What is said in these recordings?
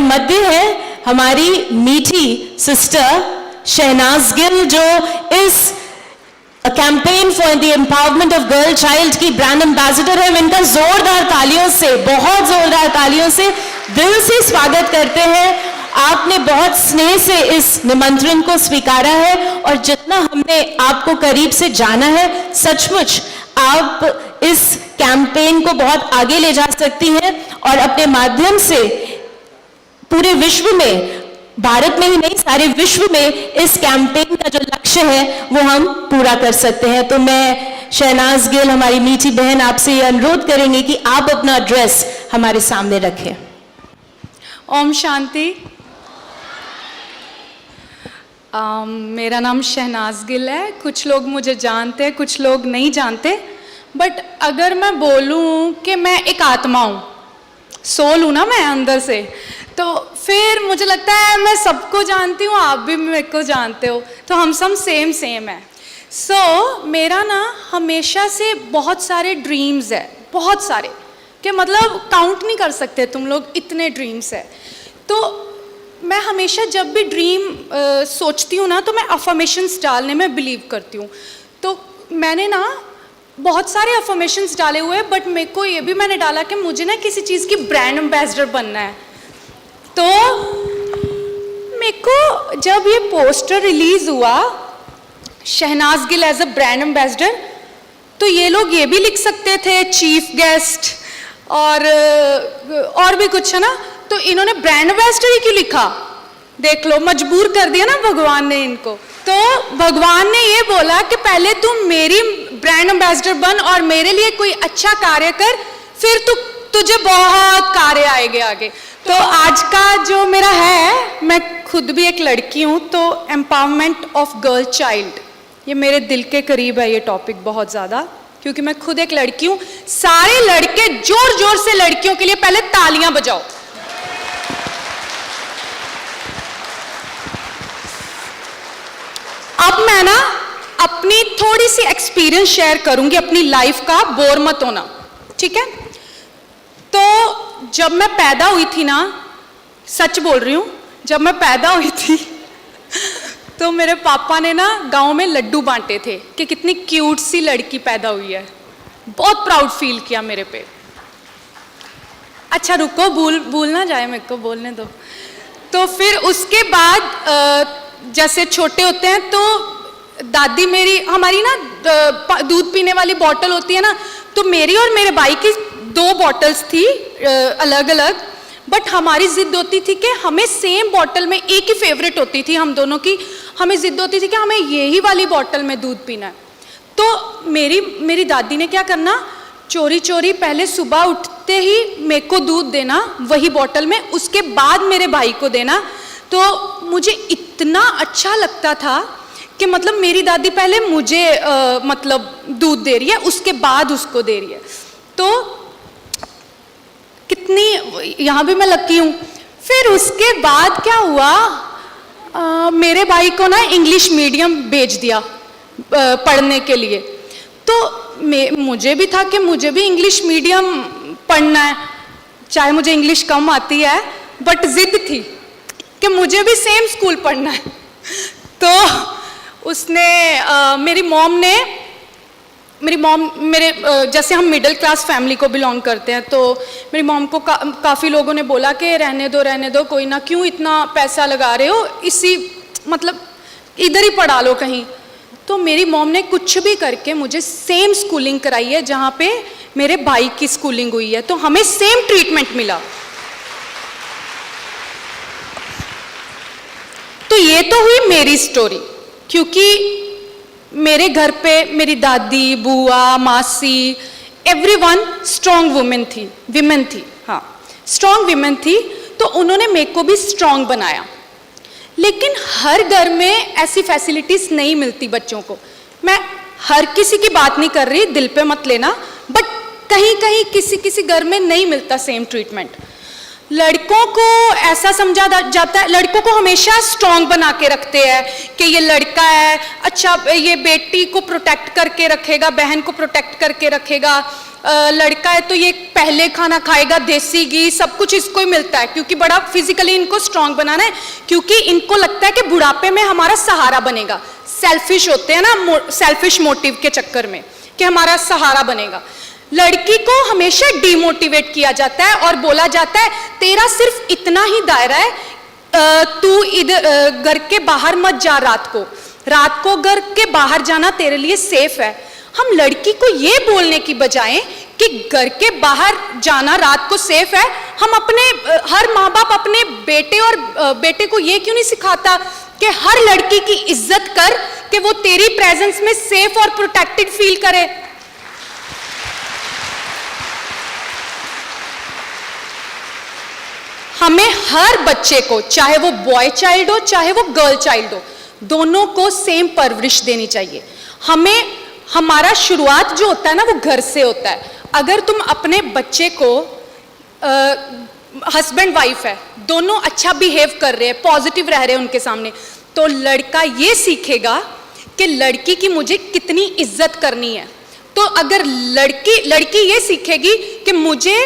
मध्य है हमारी मीठी सिस्टर शहनाज गिल, जो इस campaign for the empowerment of girl child की ब्रांड एम्बेसडर है। इनका जोरदार तालियों से, बहुत जोरदार तालियों से दिल से स्वागत करते हैं। आपने बहुत स्नेह से इस निमंत्रण को स्वीकारा है और जितना हमने आपको करीब से जाना है, सचमुच आप इस कैंपेन को बहुत आगे ले जा सकती हैं और अपने माध्यम से पूरे विश्व में, भारत में ही नहीं सारे विश्व में इस कैंपेन का जो लक्ष्य है वो हम पूरा कर सकते हैं। तो मैं शहनाज गिल, हमारी मीठी बहन, आपसे ये अनुरोध करेंगे कि आप अपना एड्रेस हमारे सामने रखें। ओम शांति। मेरा नाम शहनाज गिल है। कुछ लोग मुझे जानते हैं, कुछ लोग नहीं जानते, बट अगर मैं बोलूं कि मैं एक आत्मा हूँ, सोल हूँ ना मैं अंदर से, तो फिर मुझे लगता है मैं सबको जानती हूँ, आप भी मेरे को जानते हो, तो हम सब सेम है। सो मेरा ना हमेशा से बहुत सारे ड्रीम्स है, बहुत सारे, कि मतलब काउंट नहीं कर सकते तुम लोग, इतने ड्रीम्स है। तो मैं हमेशा जब भी ड्रीम सोचती हूँ ना, तो मैं अफर्मेशंस डालने में बिलीव करती हूँ। तो मैंने ना बहुत सारे अफर्मेशंस डाले हुए हैं, बट मेरे को ये भी मैंने डाला कि मुझे ना किसी चीज़ की ब्रांड एम्बेसडर बनना है। तो मेरे को जब ये पोस्टर रिलीज़ हुआ, Shehnaaz Gill as a brand ambassador, तो ये लोग ये भी लिख सकते थे चीफ गेस्ट और भी कुछ है ना, तो इन्होंने ब्रांड एम्बेसडर ही क्यों लिखा? देख लो, मजबूर कर दिया ना भगवान ने इनको। तो भगवान ने ये बोला कि पहले तुम मेरी ब्रांड एम्बेसडर बन और मेरे लिए कोई अच्छा कार्य कर, फिर तुझे बहुत कार्य आएंगे आगे। तो आज का जो मेरा है, मैं खुद भी एक लड़की हूँ, तो एम्पावरमेंट ऑफ गर्ल चाइल्ड, ये मेरे दिल के करीब है ये टॉपिक बहुत ज़्यादा, क्योंकि मैं खुद एक लड़की हूँ। सारे लड़के जोर जोर से लड़कियों के लिए पहले तालियां बजाओ। अब मैं ना अपनी थोड़ी सी एक्सपीरियंस शेयर करूंगी अपनी लाइफ का, बोर मत होना, ठीक है? तो जब मैं पैदा हुई थी ना, सच बोल रही हूँ, जब मैं पैदा हुई थी तो मेरे पापा ने ना गांव में लड्डू बांटे थे कि कितनी क्यूट सी लड़की पैदा हुई है। बहुत प्राउड फील किया मेरे पे। अच्छा रुको, भूल ना जाए, मेरे को बोलने दो। तो फिर उसके बाद जैसे छोटे होते हैं तो दादी मेरी, हमारी ना दूध पीने वाली बॉटल होती है ना, तो मेरी और मेरे भाई की 2 बॉटल्स थी अलग अलग, बट हमारी जिद होती थी कि हमें सेम बॉटल में, एक ही फेवरेट होती थी हम दोनों की, हमें जिद होती थी कि हमें यही वाली बॉटल में दूध पीना है। तो मेरी दादी ने क्या करना, चोरी चोरी पहले सुबह उठते ही मेरे को दूध देना वही बॉटल में, उसके बाद मेरे भाई को देना। तो मुझे इतना अच्छा लगता था कि मतलब मेरी दादी पहले मुझे मतलब दूध दे रही है, उसके बाद उसको दे रही है। तो कितनी, यहाँ भी मैं लकी हूँ। फिर उसके बाद क्या हुआ, मेरे भाई को ना इंग्लिश मीडियम भेज दिया पढ़ने के लिए। तो मुझे भी था कि मुझे भी इंग्लिश मीडियम पढ़ना है, चाहे मुझे इंग्लिश कम आती है, बट जिद थी कि मुझे भी सेम स्कूल पढ़ना है। तो उसने मेरी मॉम मेरे जैसे हम मिडिल क्लास फैमिली को बिलोंग करते हैं, तो मेरी मॉम को काफ़ी लोगों ने बोला कि रहने दो कोई ना, क्यों इतना पैसा लगा रहे हो, इसी मतलब इधर ही पढ़ा लो कहीं। तो मेरी मॉम ने कुछ भी करके मुझे सेम स्कूलिंग कराई है जहाँ पे मेरे भाई की स्कूलिंग हुई है, तो हमें सेम ट्रीटमेंट मिला। तो ये तो हुई मेरी स्टोरी, क्योंकि मेरे घर पे मेरी दादी, बुआ, मासी, एवरीवन स्ट्रॉन्ग वुमेन थी, हाँ स्ट्रॉन्ग विमेन थी, तो उन्होंने मेरे को भी स्ट्रॉन्ग बनाया। लेकिन हर घर में ऐसी फैसिलिटीज नहीं मिलती बच्चों को। मैं हर किसी की बात नहीं कर रही, दिल पे मत लेना, बट कहीं कहीं किसी घर में नहीं मिलता सेम ट्रीटमेंट। लड़कों को ऐसा समझा जाता है, लड़कों को हमेशा स्ट्रांग बना के रखते हैं कि ये लड़का है, अच्छा ये बेटी को प्रोटेक्ट करके रखेगा, बहन को प्रोटेक्ट करके रखेगा, लड़का है तो ये पहले खाना खाएगा, देसी घी सब कुछ इसको ही मिलता है, क्योंकि बड़ा फिजिकली इनको स्ट्रांग बनाना है, क्योंकि इनको लगता है कि बुढ़ापे में हमारा सहारा बनेगा। सेल्फिश होते हैं ना, सेल्फिश मोटिव के चक्कर में कि हमारा सहारा बनेगा। लड़की को हमेशा डिमोटिवेट किया जाता है और बोला जाता है तेरा सिर्फ इतना ही दायरा है, तू इधर घर के बाहर मत जा, रात को घर के बाहर जाना तेरे लिए सेफ है। हम लड़की को ये बोलने की बजाय कि घर के बाहर जाना रात को सेफ है, हम अपने हर माँ बाप अपने बेटे को ये क्यों नहीं सिखाता कि हर लड़की की इज्जत कर, कि वो तेरी प्रेजेंस में सेफ और प्रोटेक्टेड फील करे। हमें हर बच्चे को, चाहे वो बॉय चाइल्ड हो चाहे वो गर्ल चाइल्ड हो, दोनों को सेम परवरिश देनी चाहिए। हमें हमारा शुरुआत जो होता है ना वो घर से होता है। अगर तुम अपने बच्चे को, हस्बैंड वाइफ है, दोनों अच्छा बिहेव कर रहे हैं, पॉजिटिव रह रहे हैं उनके सामने, तो लड़का ये सीखेगा कि लड़की की मुझे कितनी इज्जत करनी है। तो अगर लड़की ये सीखेगी कि मुझे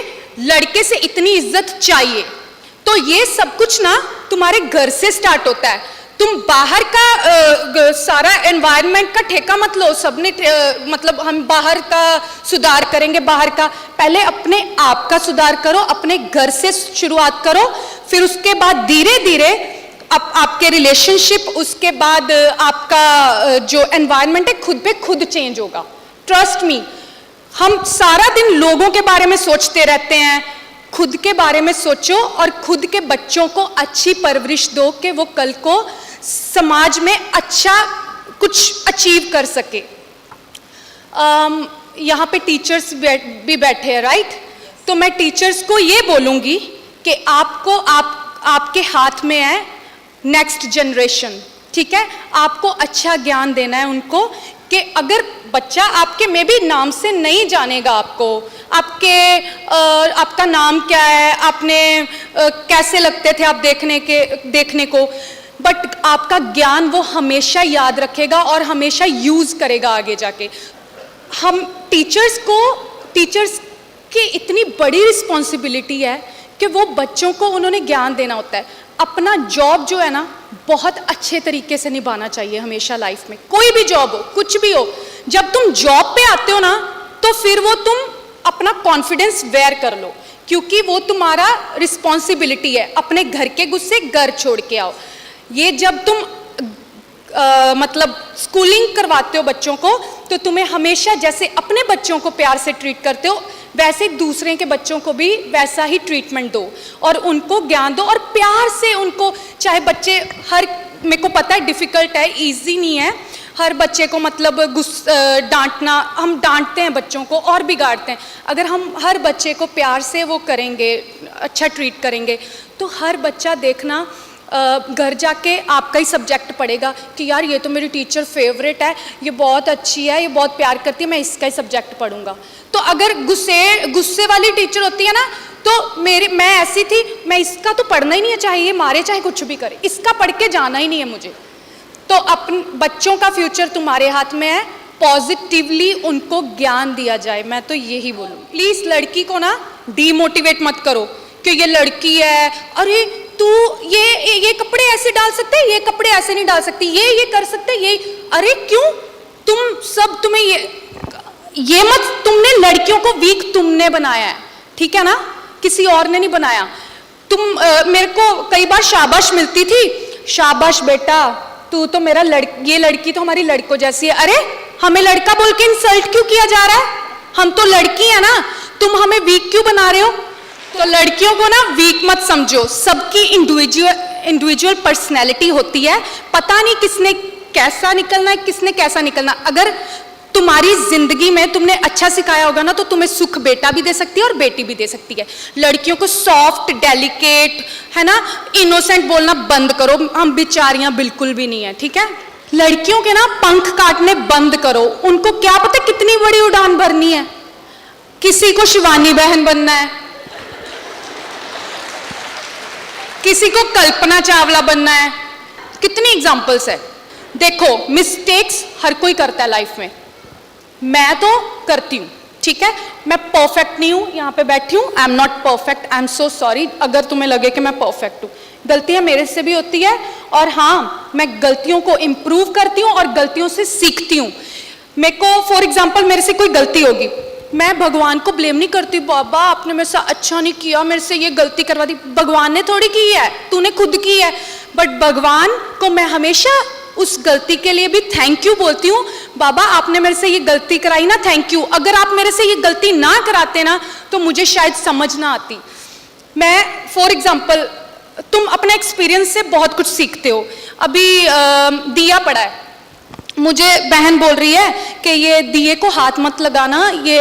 लड़के से इतनी इज्जत चाहिए, तो ये सब कुछ ना तुम्हारे घर से स्टार्ट होता है। तुम बाहर का सारा एनवायरनमेंट का ठेका मत लो, सबने मतलब हम बाहर का सुधार करेंगे, बाहर का, पहले अपने आप का सुधार करो, अपने घर से शुरुआत करो, फिर उसके बाद धीरे धीरे आपके रिलेशनशिप, उसके बाद आपका जो एनवायरनमेंट है खुद पे खुद चेंज होगा। ट्रस्ट मी, हम सारा दिन लोगों के बारे में सोचते रहते हैं, खुद के बारे में सोचो और खुद के बच्चों को अच्छी परवरिश दो कि वो कल को समाज में अच्छा कुछ अचीव कर सके। यहाँ पे टीचर्स भी बैठे हैं, राइट? तो मैं टीचर्स को ये बोलूँगी कि आपके हाथ में है नेक्स्ट जनरेशन, ठीक है? आपको अच्छा ज्ञान देना है उनको कि अगर बच्चा आपके में भी नाम से नहीं जानेगा आपका नाम क्या है, आपने कैसे लगते थे आप देखने को, बट आपका ज्ञान वो हमेशा याद रखेगा और हमेशा यूज करेगा आगे जाके। हम टीचर्स की इतनी बड़ी रिस्पॉन्सिबिलिटी है कि वो बच्चों को उन्होंने ज्ञान देना होता है। अपना जॉब जो है ना बहुत अच्छे तरीके से निभाना चाहिए हमेशा लाइफ में, कोई भी जॉब हो, कुछ भी हो। जब तुम जॉब पे आते हो ना तो फिर वो तुम अपना कॉन्फिडेंस वेयर कर लो, क्योंकि वो तुम्हारा रिस्पॉन्सिबिलिटी है। अपने घर के गुस्से घर छोड़ के आओ। ये जब तुम मतलब स्कूलिंग करवाते हो बच्चों को, तो तुम्हें हमेशा जैसे अपने बच्चों को प्यार से ट्रीट करते हो वैसे दूसरे के बच्चों को भी वैसा ही ट्रीटमेंट दो और उनको ज्ञान दो और प्यार से उनको, चाहे बच्चे मेरे को पता है डिफ़िकल्ट है, इजी नहीं है हर बच्चे को मतलब डांटना। हम डांटते हैं बच्चों को और बिगाड़ते हैं। अगर हम हर बच्चे को प्यार से वो करेंगे, अच्छा ट्रीट करेंगे, तो हर बच्चा देखना घर जाके आपका ही सब्जेक्ट पढ़ेगा कि यार ये तो मेरी टीचर फेवरेट है, ये बहुत अच्छी है, ये बहुत प्यार करती है, मैं इसका ही सब्जेक्ट पढ़ूंगा। तो अगर गुस्से वाली टीचर होती है ना, तो मैं ऐसी थी, मैं इसका तो पढ़ना ही नहीं है, चाहे ये मारे चाहे कुछ भी करे, इसका पढ़ के जाना ही नहीं है मुझे। तो अपने बच्चों का फ्यूचर तुम्हारे हाथ में है, पॉजिटिवली उनको ज्ञान दिया जाए, मैं तो यही बोलूँ। प्लीज़ लड़की को ना डीमोटिवेट मत करो कि ये लड़की है, अरे तू ये कपड़े ऐसे डाल सकते हैं, ये कपड़े ऐसे नहीं डाल सकती, ये कर सकते, ये अरे क्यों तुम्हें ये मत, तुमने लड़कियों को वीक तुमने बनाया है, ठीक है ना, किसी और ने नहीं बनाया। मेरे को कई बार शाबाश मिलती थी, शाबाश बेटा तू तो मेरा ये लड़की तो हमारी लड़कों जैसी है। अरे हमें लड़का बोल के इंसल्ट क्यों किया जा रहा है? हम तो लड़की है ना, तुम हमें वीक क्यों बना रहे हो? तो लड़कियों को ना वीक मत समझो, सबकी इंडिविजुअल पर्सनैलिटी होती है, पता नहीं किसने कैसा निकलना है, किसने कैसा निकलना। अगर तुम्हारी जिंदगी में तुमने अच्छा सिखाया होगा ना, तो तुम्हें सुख बेटा भी दे सकती है और बेटी भी दे सकती है। लड़कियों को सॉफ्ट, डेलिकेट, है ना, इनोसेंट बोलना बंद करो, हम बेचारियां बिल्कुल भी नहीं है, ठीक है। लड़कियों के ना पंख काटने बंद करो, उनको क्या पता कितनी बड़ी उड़ान भरनी है। किसी को शिवानी बहन बनना है, किसी को कल्पना चावला बनना है, कितनी एग्जाम्पल्स है। देखो मिस्टेक्स हर कोई करता है लाइफ में, मैं तो करती हूँ, ठीक है, मैं परफेक्ट नहीं हूँ, यहाँ पे बैठी हूँ, I am not perfect, I am so sorry अगर तुम्हें लगे कि मैं परफेक्ट हूँ, गलतियां मेरे से भी होती है, और हाँ मैं गलतियों को इम्प्रूव करती हूँ और गलतियों से सीखती हूँ। मेरे को फॉर एग्जाम्पल मेरे से कोई गलती होगी, मैं भगवान को ब्लेम नहीं करती, बाबा आपने मेरे से अच्छा नहीं किया, मेरे से ये गलती करवा दी, भगवान ने थोड़ी की है, तूने खुद की है। बट भगवान को मैं हमेशा उस गलती के लिए भी थैंक यू बोलती हूँ, बाबा आपने मेरे से ये गलती कराई ना, थैंक यू, अगर आप मेरे से ये गलती ना कराते ना तो मुझे शायद समझ ना आती। मैं फॉर एग्जाम्पल, तुम अपने एक्सपीरियंस से बहुत कुछ सीखते हो। अभी दिया पड़ा है, मुझे बहन बोल रही है कि ये दिए को हाथ मत लगाना, ये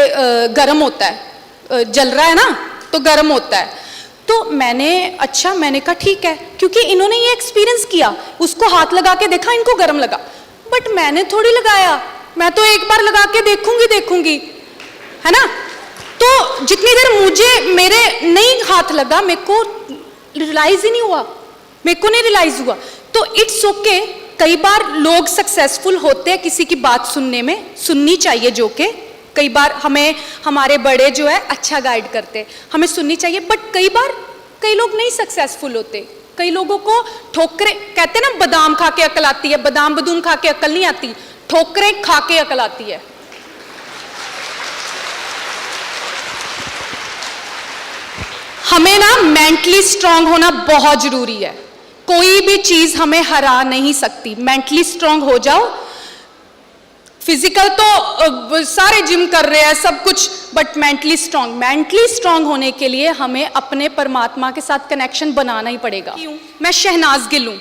गर्म होता है, जल रहा है ना तो गर्म होता है। तो मैंने कहा ठीक है, क्योंकि इन्होंने ये एक्सपीरियंस किया, उसको हाथ लगा के देखा, इनको गर्म लगा, बट मैंने थोड़ी लगाया, मैं तो एक बार लगा के देखूंगी, है ना। तो जितनी देर मुझे मेरे नहीं हाथ लगा, मेरे को रियलाइज ही नहीं हुआ, मेरे को नहीं रियलाइज हुआ। तो इट्स ओके, कई बार लोग सक्सेसफुल होते हैं किसी की बात सुनने में, सुननी चाहिए, जो कि कई बार हमें हमारे बड़े जो है अच्छा गाइड करते, हमें सुननी चाहिए। बट कई बार कई लोग नहीं सक्सेसफुल होते, कई लोगों को ठोकरें, कहते हैं ना बादाम खा के अकल आती है, बादाम बदूम खा के अकल नहीं आती, ठोकरें खा के अकल आती है। हमें ना मेंटली स्ट्रांग होना बहुत जरूरी है, कोई भी चीज हमें हरा नहीं सकती। मेंटली स्ट्रांग हो जाओ, फिजिकल तो सारे जिम कर रहे हैं सब कुछ, बट मेंटली स्ट्रांग होने के लिए हमें अपने परमात्मा के साथ कनेक्शन बनाना ही पड़ेगा। मैं शहनाज गिल हूँ,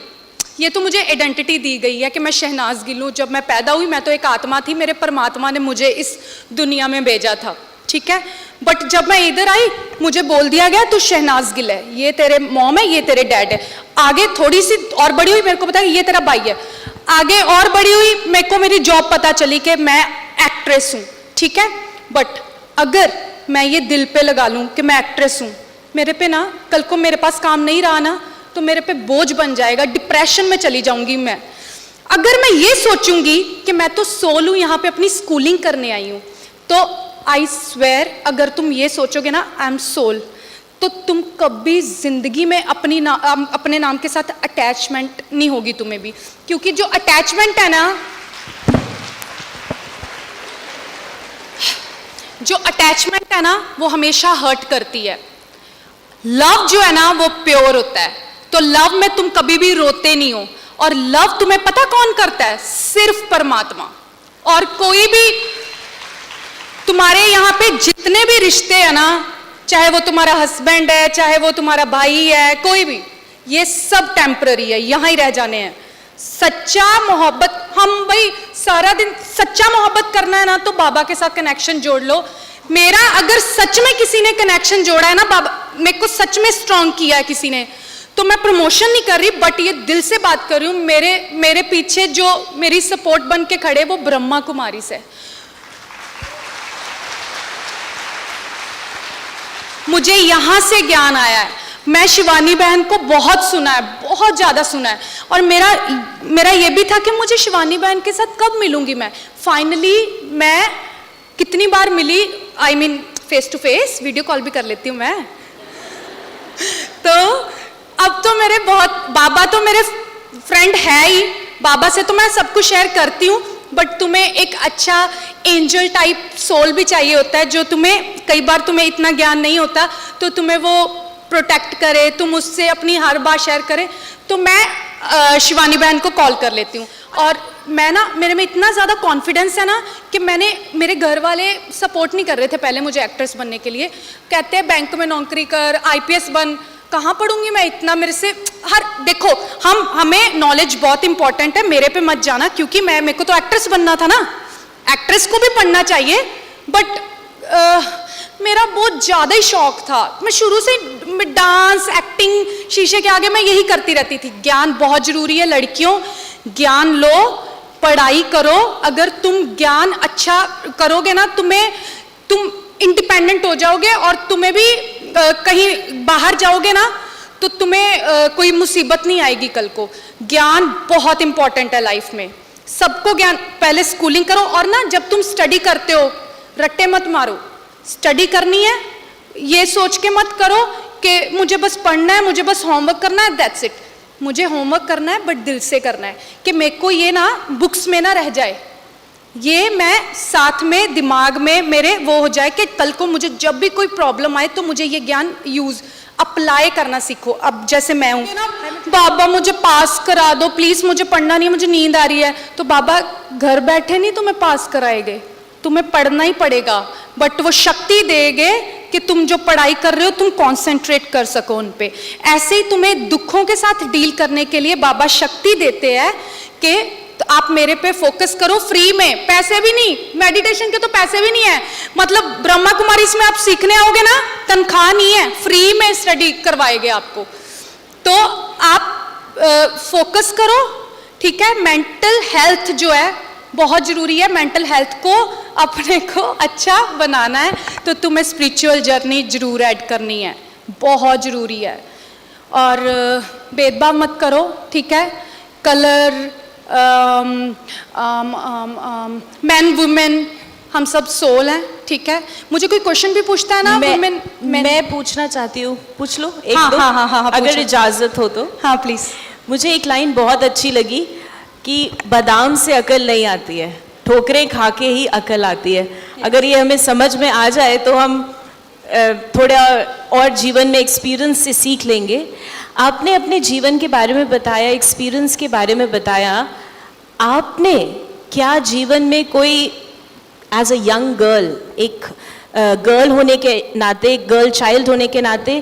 ये तो मुझे आइडेंटिटी दी गई है कि मैं शहनाज गिल हूँ। जब मैं पैदा हुई मैं तो एक आत्मा थी, मेरे परमात्मा ने मुझे इस दुनिया में भेजा था, ठीक है। बट जब मैं इधर आई मुझे बोल दिया गया तू शहनाज गिल है, ये तेरे मॉम है, ये तेरे डैड है। आगे थोड़ी सी और बड़ी हुई, मेरे को पता है ये तेरा भाई है। आगे और बड़ी हुई, मेरे को मेरी जॉब पता चली कि मैं एक्ट्रेस हूँ, ठीक है। बट अगर मैं ये दिल पे लगा लूँ कि मैं एक्ट्रेस हूँ, मेरे पे ना कल को मेरे पास काम नहीं रहा ना तो मेरे पे बोझ बन जाएगा, डिप्रेशन में चली जाऊंगी मैं। अगर मैं ये सोचूंगी कि मैं तो सोल हूँ, यहाँ पे अपनी स्कूलिंग करने आई हूँ, तो आई स्वेयर अगर तुम ये सोचोगे ना आई एम सोल, तो तुम कभी जिंदगी में अपने नाम के साथ अटैचमेंट नहीं होगी तुम्हें भी, क्योंकि जो अटैचमेंट है ना, जो अटैचमेंट है ना वो हमेशा हर्ट करती है। लव जो है ना वो प्योर होता है, तो लव में तुम कभी भी रोते नहीं हो। और लव तुम्हें पता कौन करता है? सिर्फ परमात्मा। और कोई भी तुम्हारे यहाँ पे जितने भी रिश्ते हैं ना, चाहे वो तुम्हारा हस्बैंड है, चाहे वो तुम्हारा भाई है, कोई भी, ये सब टेम्पररी है, यहाँ ही रह जाने हैं। सच्चा मोहब्बत, हम भाई सारा दिन सच्चा मोहब्बत करना है ना तो बाबा के साथ कनेक्शन जोड़ लो। मेरा अगर सच में किसी ने कनेक्शन जोड़ा है ना, बाबा मेरे को सच में स्ट्रॉन्ग किया है किसी ने, तो मैं प्रमोशन नहीं कर रही बट ये दिल से बात कर रही हूँ। मेरे पीछे जो मेरी सपोर्ट बन के खड़े वो ब्रह्मा कुमारी से। मुझे यहां से ज्ञान आया है। मैं शिवानी बहन को बहुत सुना है, बहुत ज्यादा सुना है, और मेरा ये भी था कि मुझे शिवानी बहन के साथ कब मिलूंगी मैं। फाइनली मैं कितनी बार मिली, I mean face to face, video call भी कर लेती हूँ मैं। तो अब तो मेरे बाबा तो मेरे फ्रेंड है ही, बाबा से तो मैं सब कुछ शेयर करती हूँ, बट तुम्हें एक अच्छा एंजल टाइप सोल भी चाहिए होता है, जो कई बार तुम्हें इतना ज्ञान नहीं होता तो तुम्हें वो प्रोटेक्ट करे, तुम उससे अपनी हर बात शेयर करे। तो मैं शिवानी बहन को कॉल कर लेती हूँ, और मैं ना, मेरे में इतना ज़्यादा कॉन्फिडेंस है ना कि मेरे घर वाले सपोर्ट नहीं कर रहे थे पहले मुझे एक्ट्रेस बनने के लिए। कहते हैं बैंक में नौकरी कर, IPS बन, कहाँ पढ़ूंगी मैं इतना, मेरे से देखो हमें नॉलेज बहुत इंपॉर्टेंट है, मेरे पे मत जाना, क्योंकि मेरे को तो एक्ट्रेस बनना था ना, एक्ट्रेस को भी पढ़ना चाहिए। बट मेरा बहुत ज़्यादा ही शौक था, मैं शुरू से डांस, एक्टिंग, शीशे के आगे मैं यही करती रहती थी। ज्ञान बहुत ज़रूरी है लड़कियों, ज्ञान लो, पढ़ाई करो। अगर तुम ज्ञान अच्छा करोगे ना, तुम इंडिपेंडेंट हो जाओगे, और तुम्हें भी कहीं बाहर जाओगे ना तो तुम्हें कोई मुसीबत नहीं आएगी कल को। ज्ञान बहुत इंपॉर्टेंट है लाइफ में, सबको ज्ञान। पहले स्कूलिंग करो, और ना जब तुम स्टडी करते हो रट्टे मत मारो। स्टडी करनी है ये सोच के मत करो कि मुझे बस पढ़ना है, मुझे बस होमवर्क करना है, दैट्स इट। मुझे होमवर्क करना है बट दिल से करना है, कि मेरे को ये ना बुक्स में ना रह जाए, ये मैं साथ में दिमाग में मेरे वो हो जाए कि कल को मुझे जब भी कोई प्रॉब्लम आए तो मुझे ये ज्ञान यूज अप्लाई करना सीखो। अब जैसे मैं हूँ, बाबा मुझे पास करा दो प्लीज, मुझे पढ़ना नहीं है, मुझे नींद आ रही है, तो बाबा घर बैठे नहीं तुम्हें पास कराएंगे, तुम्हें पढ़ना ही पड़ेगा, बट वो शक्ति देंगे कि तुम जो पढ़ाई कर रहे हो तुम कंसंट्रेट कर सको उन पे। ऐसे ही तुम्हें दुखों के साथ डील करने के लिए बाबा शक्ति देते हैं कि तो आप मेरे पे फोकस करो, फ्री में, पैसे भी नहीं, मेडिटेशन के तो पैसे भी नहीं है, मतलब ब्रह्मा कुमारी इसमें आप सीखने आओगे ना, तनख्वाह नहीं है, फ्री में स्टडी करवाएंगे आपको। तो आप फोकस करो, ठीक है। मेंटल हेल्थ जो है बहुत जरूरी है, मेंटल हेल्थ को अपने को अच्छा बनाना है तो तुम्हें स्पिरिचुअल जर्नी जरूर ऐड करनी है, बहुत जरूरी है। और भेदभाव मत करो, ठीक है। कलर, मैन वुमेन, हम सब सोल हैं, ठीक है। मुझे कोई क्वेश्चन भी पूछता है ना, मैं पूछना चाहती हूँ, पूछ लो एक हाँ, दो, हाँ, अगर इजाजत हो तो। हाँ प्लीज। मुझे एक लाइन बहुत अच्छी लगी कि बादाम से अकल नहीं आती है, ठोकरें खा के ही अकल आती है। अगर ये हमें समझ में आ जाए तो हम थोड़ा और जीवन में एक्सपीरियंस से सीख लेंगे। आपने अपने जीवन के बारे में बताया, एक्सपीरियंस के बारे में बताया। आपने क्या जीवन में कोई एज अ यंग गर्ल, एक गर्ल होने के नाते, एक गर्ल चाइल्ड होने के नाते,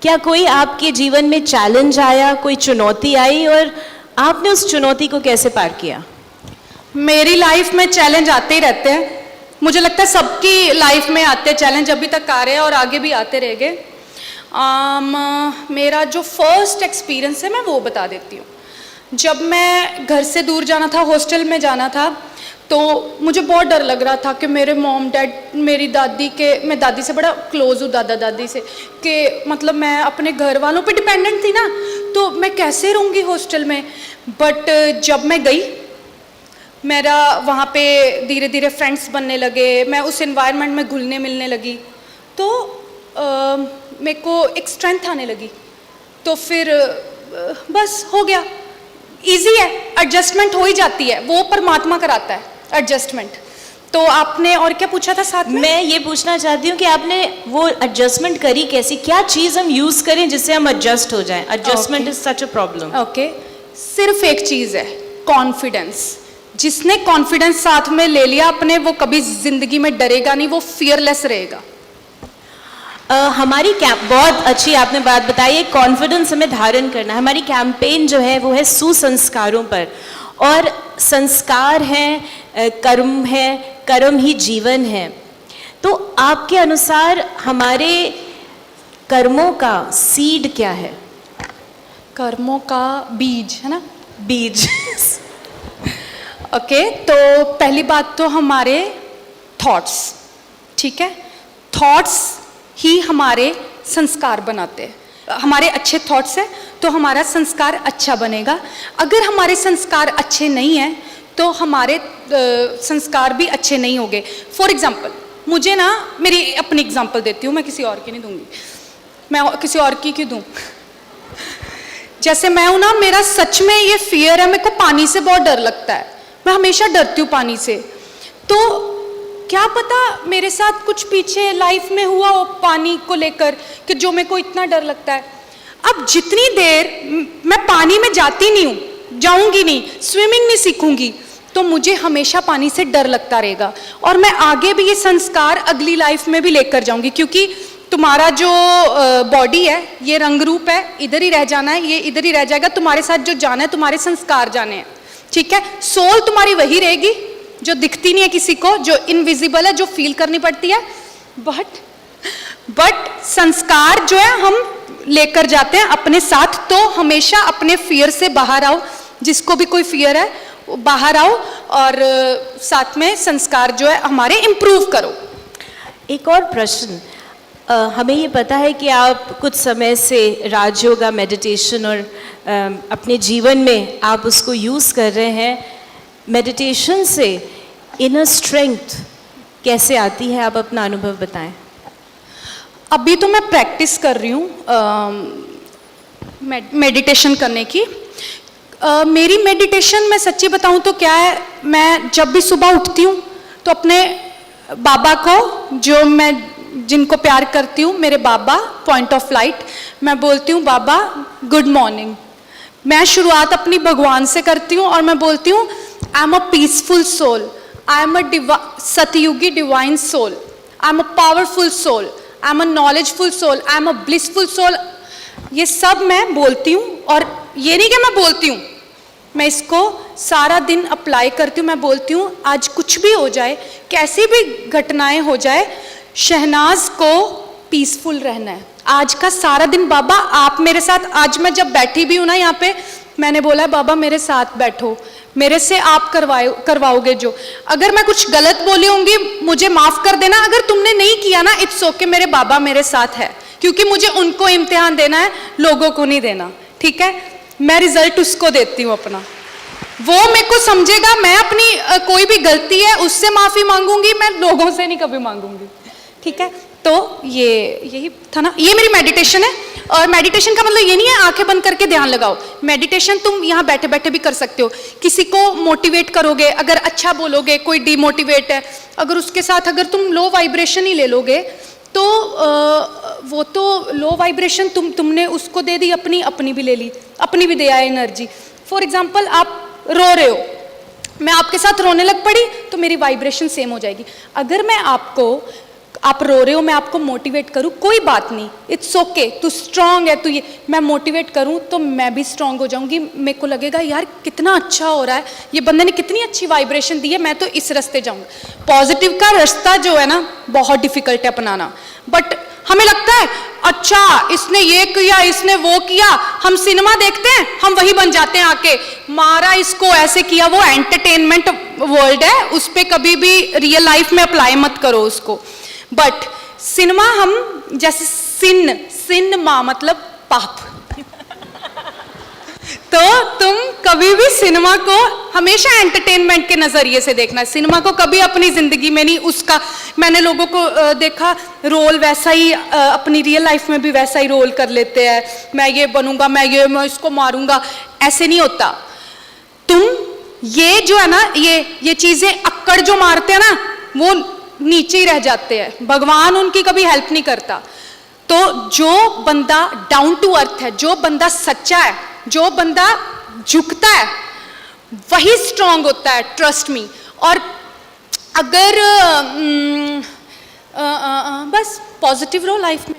क्या कोई आपके जीवन में चैलेंज आया, कोई चुनौती आई, और आपने उस चुनौती को कैसे पार किया? मेरी लाइफ में चैलेंज आते ही रहते हैं, मुझे लगता है सबकी लाइफ में आते हैं चैलेंज, अभी तक आ रहे हैं और आगे भी आते रहेंगे। मेरा जो फर्स्ट एक्सपीरियंस है मैं वो बता देती हूँ। जब मैं घर से दूर जाना था, हॉस्टल में जाना था, तो मुझे बहुत डर लग रहा था कि मेरे मॉम डैड, मेरी दादी के, मैं दादी से बड़ा क्लोज हूँ, दादा दादी से, कि मतलब मैं अपने घर वालों पे डिपेंडेंट थी ना, तो मैं कैसे रहूँगी हॉस्टल में। बट जब मैं गई, मेरा वहाँ पे धीरे धीरे फ्रेंड्स बनने लगे, मैं उस एनवायरनमेंट में घुलने मिलने लगी, तो मेरे को एक स्ट्रेंथ आने लगी। तो फिर बस हो गया, इजी है, एडजस्टमेंट हो ही जाती है, वो परमात्मा कराता है एडजस्टमेंट। तो आपने और क्या पूछा था साथ में? मैं ये पूछना चाहती हूँ कि आपने वो एडजस्टमेंट करी कैसी, क्या चीज़ हम यूज़ करें जिससे हम एडजस्ट हो जाएं? Adjustment is such a problem. Okay, सिर्फ एक चीज़ है, कॉन्फिडेंस। जिसने कॉन्फिडेंस साथ में ले लिया अपने, वो कभी जिंदगी में डरेगा नहीं, वो फियरलेस रहेगा। हमारी बहुत अच्छी आपने बात बताई है, कॉन्फिडेंस हमें धारण करना है। हमारी कैंपेन जो है वो है सुसंस्कारों पर, और संस्कार हैं, कर्म है, कर्म ही जीवन है। तो आपके अनुसार हमारे कर्मों का सीड क्या है? कर्मों का बीज है ना, बीज। ओके, तो पहली बात तो हमारे थॉट्स, ठीक है। थॉट्स ही हमारे संस्कार बनाते हैं। हमारे अच्छे थॉट्स है तो हमारा संस्कार अच्छा बनेगा। अगर हमारे संस्कार अच्छे नहीं हैं तो हमारे संस्कार भी अच्छे नहीं होंगे। फॉर एग्जाम्पल, मुझे ना, मेरी अपनी एग्जाम्पल देती हूँ, मैं किसी और की नहीं दूंगी, मैं किसी और की क्यों दूँ। जैसे मैं हूँ ना, मेरा सच में ये फियर है, मेरे को पानी से बहुत डर लगता है, मैं हमेशा डरती हूँ पानी से। तो क्या पता मेरे साथ कुछ पीछे लाइफ में हुआ हो पानी को लेकर, कि जो मेरे को इतना डर लगता है। अब जितनी देर मैं पानी में जाती नहीं हूँ, जाऊंगी नहीं, स्विमिंग नहीं सीखूंगी, तो मुझे हमेशा पानी से डर लगता रहेगा। और मैं आगे भी ये संस्कार अगली लाइफ में भी लेकर जाऊंगी, क्योंकि तुम्हारा जो बॉडी है, ये रंग रूप है, इधर ही रह जाना है, ये इधर ही रह जाएगा। तुम्हारे साथ जो जाना है, तुम्हारे संस्कार जाने हैं, ठीक है। सोल तुम्हारी वही रहेगी जो दिखती नहीं है किसी को, जो इनविजिबल है, जो फील करनी पड़ती है, बट संस्कार जो है हम लेकर जाते हैं अपने साथ। तो हमेशा अपने फियर से बाहर आओ, जिसको भी कोई फियर है वो बाहर आओ, और साथ में संस्कार जो है हमारे इम्प्रूव करो। एक और प्रश्न, हमें ये पता है कि आप कुछ समय से राजयोगा मेडिटेशन और अपने जीवन में आप उसको यूज़ कर रहे हैं। मेडिटेशन से इनर स्ट्रेंथ कैसे आती है, आप अपना अनुभव बताएं। अभी तो मैं प्रैक्टिस कर रही हूँ मेडिटेशन करने की। मेरी मेडिटेशन मैं सच्ची बताऊँ तो क्या है, मैं जब भी सुबह उठती हूँ तो अपने बाबा को, जो मैं जिनको प्यार करती हूँ, मेरे बाबा पॉइंट ऑफ लाइट, मैं बोलती हूँ बाबा गुड मॉर्निंग। मैं शुरुआत अपनी भगवान से करती हूँ और मैं बोलती हूँ I am a peaceful soul, I am a सतयुगी divine soul, I am a powerful soul, I am a knowledgeful soul, I am a blissful soul. ये सब मैं बोलती हूँ और ये नहीं कि मैं बोलती हूँ, मैं इसको सारा दिन अप्लाई करती हूँ। मैं बोलती हूँ आज कुछ भी हो जाए, कैसी भी घटनाएं हो जाए, शहनाज को पीसफुल रहना है। आज का सारा दिन बाबा आप मेरे साथ, आज मैं जब बैठी भी हूँ ना यहाँ पे, मैंने बोला है बाबा मेरे साथ बैठो, मेरे से आप करवाओगे जो, अगर मैं कुछ गलत बोली होंगी मुझे माफ कर देना, अगर तुमने नहीं किया ना इट्स ओके, मेरे बाबा मेरे साथ है, क्योंकि मुझे उनको इम्तिहान देना है, लोगों को नहीं देना, ठीक है। मैं रिजल्ट उसको देती हूँ अपना, वो मेरे को समझेगा, मैं अपनी कोई भी गलती है उससे माफी मांगूंगी, मैं लोगों से नहीं कभी मांगूंगी, ठीक है। तो ये यही था ना, ये मेरी मेडिटेशन है। और मेडिटेशन का मतलब ये नहीं है आंखें बंद करके ध्यान लगाओ। मेडिटेशन तुम यहाँ बैठे बैठे भी कर सकते हो। किसी को मोटिवेट करोगे, अगर अच्छा बोलोगे, कोई डिमोटिवेट है, अगर उसके साथ अगर तुम लो वाइब्रेशन ही ले लोगे तो वो तो लो वाइब्रेशन तुमने उसको दे दी, अपनी भी ले ली, अपनी भी दे आए एनर्जी। फॉर एग्जाम्पल आप रो रहे हो, मैं आपके साथ रोने लग पड़ी तो मेरी वाइब्रेशन सेम हो जाएगी। अगर मैं आप रो रहे हो, मैं आपको मोटिवेट करूं, कोई बात नहीं, इट्स ओके, तू स्ट्रांग है, तू ये, मैं मोटिवेट करूं तो मैं भी स्ट्रांग हो जाऊंगी। मेरे को लगेगा यार कितना अच्छा हो रहा है, ये बंदे ने कितनी अच्छी वाइब्रेशन दी है, मैं तो इस रास्ते जाऊंगा। पॉजिटिव का रास्ता जो है ना बहुत डिफिकल्ट है अपनाना, बट हमें लगता है अच्छा इसने ये किया, इसने वो किया, हम सिनेमा देखते हैं, हम वही बन जाते हैं आके, मारा इसको ऐसे किया, वो एंटरटेनमेंट वर्ल्ड है, उस पर कभी भी रियल लाइफ में अप्लाई मत करो उसको। बट सिनेमा हम जैसे सिनेमा मतलब पाप तो तुम कभी भी सिनेमा को हमेशा एंटरटेनमेंट के नजरिए से देखना है, सिनेमा को कभी अपनी जिंदगी में नहीं उसका। मैंने लोगों को देखा रोल वैसा ही अपनी रियल लाइफ में भी वैसा ही रोल कर लेते हैं, मैं ये बनूंगा, मैं इसको मारूंगा, ऐसे नहीं होता। तुम ये जो है ना, ये चीजें अक्कड़ जो मारते हैं ना, वो नीचे ही रह जाते हैं, भगवान उनकी कभी हेल्प नहीं करता। तो जो बंदा डाउन टू अर्थ है, जो बंदा सच्चा है, जो बंदा झुकता है, वही स्ट्रांग होता है, ट्रस्ट मी। और अगर बस पॉजिटिव रहो लाइफ में।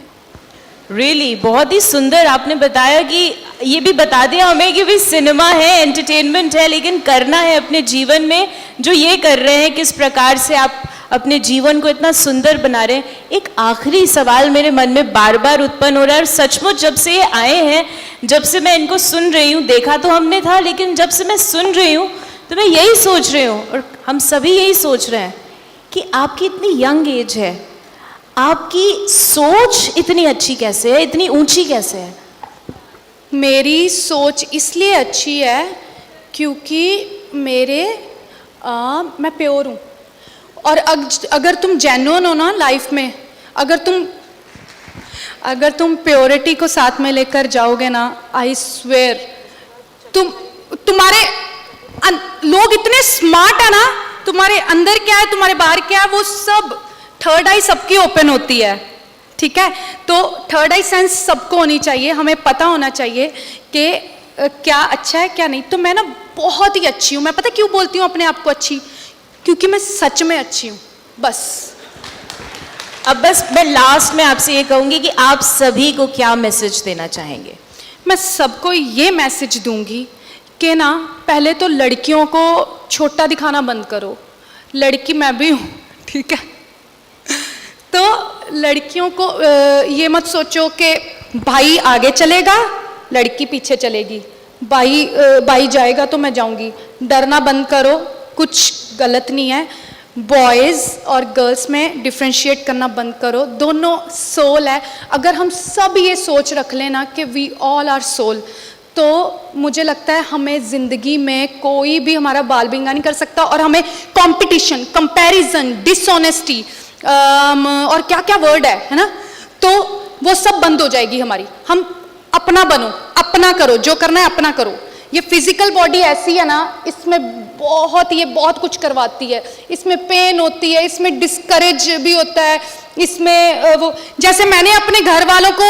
रियली बहुत ही सुंदर आपने बताया कि ये भी बता दिया हमें कि भाई सिनेमा है, एंटरटेनमेंट है, लेकिन करना है अपने जीवन में जो ये कर रहे हैं, किस प्रकार से आप अपने जीवन को इतना सुंदर बना रहे हैं। एक आखिरी सवाल मेरे मन में बार बार उत्पन्न हो रहा है, और सचमुच जब से ये आए हैं, जब से मैं इनको सुन रही हूँ, देखा तो हमने था, लेकिन जब से मैं सुन रही हूँ तो मैं यही सोच रही हूँ, और हम सभी यही सोच रहे हैं कि आपकी इतनी यंग एज है, आपकी सोच इतनी अच्छी कैसे है, इतनी ऊंची कैसे है? मेरी सोच इसलिए अच्छी है क्योंकि मैं प्योर हूँ। और अगर तुम जेन्युइन हो ना लाइफ में, अगर तुम प्योरिटी को साथ में लेकर जाओगे ना, आई स्वेयर तुम्हारे लोग इतने स्मार्ट है ना, तुम्हारे अंदर क्या है, तुम्हारे बाहर क्या है, वो सब थर्ड आई सबकी ओपन होती है, ठीक है। तो थर्ड आई सेंस सबको होनी चाहिए, हमें पता होना चाहिए कि क्या अच्छा है क्या नहीं। तो मैं ना बहुत ही अच्छी हूँ। मैं पता क्यों बोलती हूँ अपने आप को अच्छी? क्योंकि मैं सच में अच्छी हूँ, बस। अब बस मैं लास्ट में आपसे ये कहूंगी कि आप सभी को क्या मैसेज देना चाहेंगे? मैं सबको ये मैसेज दूंगी कि ना, पहले तो लड़कियों को छोटा दिखाना बंद करो। लड़की मैं भी हूँ, ठीक है। तो लड़कियों को ये मत सोचो कि भाई आगे चलेगा लड़की पीछे चलेगी, भाई जाएगा तो मैं जाऊंगी। डरना बंद करो, कुछ गलत नहीं है। बॉयज़ और गर्ल्स में डिफ्रेंशिएट करना बंद करो, दोनों सोल है। अगर हम सब ये सोच रख लेना कि वी ऑल आर सोल, तो मुझे लगता है हमें ज़िंदगी में कोई भी हमारा बाल बिंगा नहीं कर सकता, और हमें कंपटीशन, कंपैरिजन, डिसऑनेस्टी और क्या क्या वर्ड है ना, तो वो सब बंद हो जाएगी हमारी। हम अपना बनो, अपना करो, जो करना है अपना करो। ये फिजिकल बॉडी ऐसी है ना, इसमें बहुत कुछ करवाती है, इसमें पेन होती है, इसमें डिस्करेज भी होता है, इसमें वो, जैसे मैंने अपने घर वालों को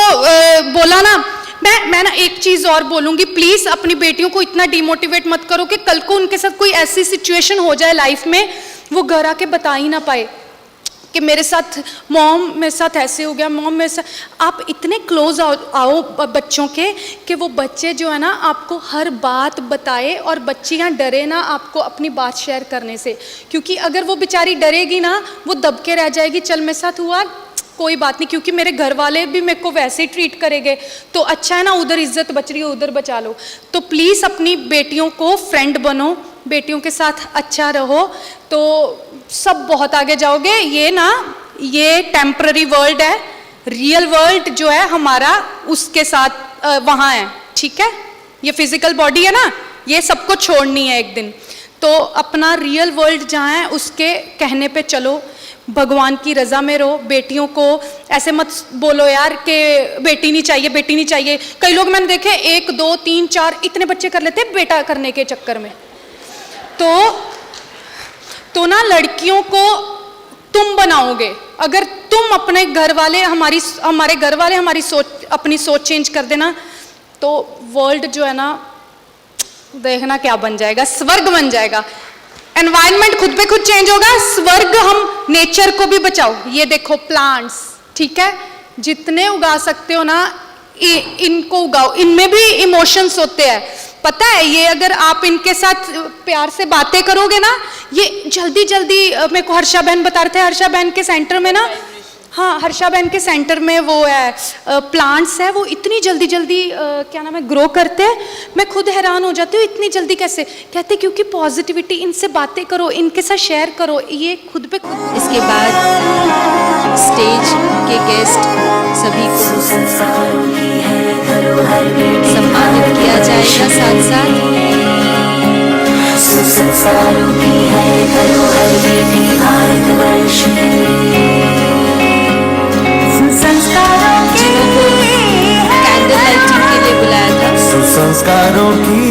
बोला ना, मैं ना एक चीज़ और बोलूँगी, प्लीज़ अपनी बेटियों को इतना डिमोटिवेट मत करो कि कल को उनके साथ कोई ऐसी सिचुएशन हो जाए लाइफ में, वो घर आके बता ही ना पाए कि मेरे साथ मॉम, मेरे साथ ऐसे हो गया, मॉम मेरे साथ। आप इतने क्लोज आओ बच्चों के कि वो बच्चे जो है ना आपको हर बात बताए, और बच्चियाँ डरे ना आपको अपनी बात शेयर करने से, क्योंकि अगर वो बेचारी डरेगी ना, वो दब के रह जाएगी, चल मेरे साथ हुआ कोई बात नहीं, क्योंकि मेरे घर वाले भी मेरे को वैसे ही ट्रीट करेंगे, तो अच्छा है ना, उधर इज्जत बच रही है उधर बचा लो। तो प्लीज़ अपनी बेटियों को फ्रेंड बनो, बेटियों के साथ अच्छा रहो, तो सब बहुत आगे जाओगे। ये टेम्पररी वर्ल्ड है, रियल वर्ल्ड जो है हमारा उसके साथ वहाँ है, ठीक है। ये फिजिकल बॉडी है ना, ये सबको छोड़नी है एक दिन, तो अपना रियल वर्ल्ड जहाँ है उसके कहने पे चलो, भगवान की रज़ा में रहो। बेटियों को ऐसे मत बोलो यार कि बेटी नहीं चाहिए, बेटी नहीं चाहिए। कई लोग मैंने देखे 1 2 3 4 इतने बच्चे कर लेते हैं बेटा करने के चक्कर में। तो ना लड़कियों को तुम बनाओगे, अगर तुम अपने घर वाले, हमारे घर वाले हमारी सोच, अपनी सोच चेंज कर देना, तो वर्ल्ड जो है ना, देखना क्या बन जाएगा, स्वर्ग बन जाएगा। एनवायरनमेंट खुद पे खुद चेंज होगा, स्वर्ग। हम नेचर को भी बचाओ, ये देखो प्लांट्स, ठीक है, जितने उगा सकते हो ना इनको उगाओ, इनमें भी इमोशंस होते हैं, पता है। ये अगर आप इनके साथ प्यार से बातें करोगे ना, ये जल्दी जल्दी, मेरे को हर्षा बहन बता रहे थे, हर्षा बहन के सेंटर में ना, हाँ, हर्षा बहन के सेंटर में वो है प्लांट्स है, वो इतनी जल्दी जल्दी क्या नाम है ग्रो करते हैं। मैं खुद हैरान हो जाती हूँ, इतनी जल्दी कैसे। कहते क्योंकि पॉजिटिविटी, इनसे बातें करो, इनके साथ शेयर करो, ये खुद पे खुद। इसके बाद स्टेज के गेस्ट सभी को सम्मानित किया जाएगा, साथ साथ संस्कारों की है धरोहर बेटी भारतवर्ष जिन्होंने कैंडल लाइटिंग के लिए बुलाया था। संस्कारों की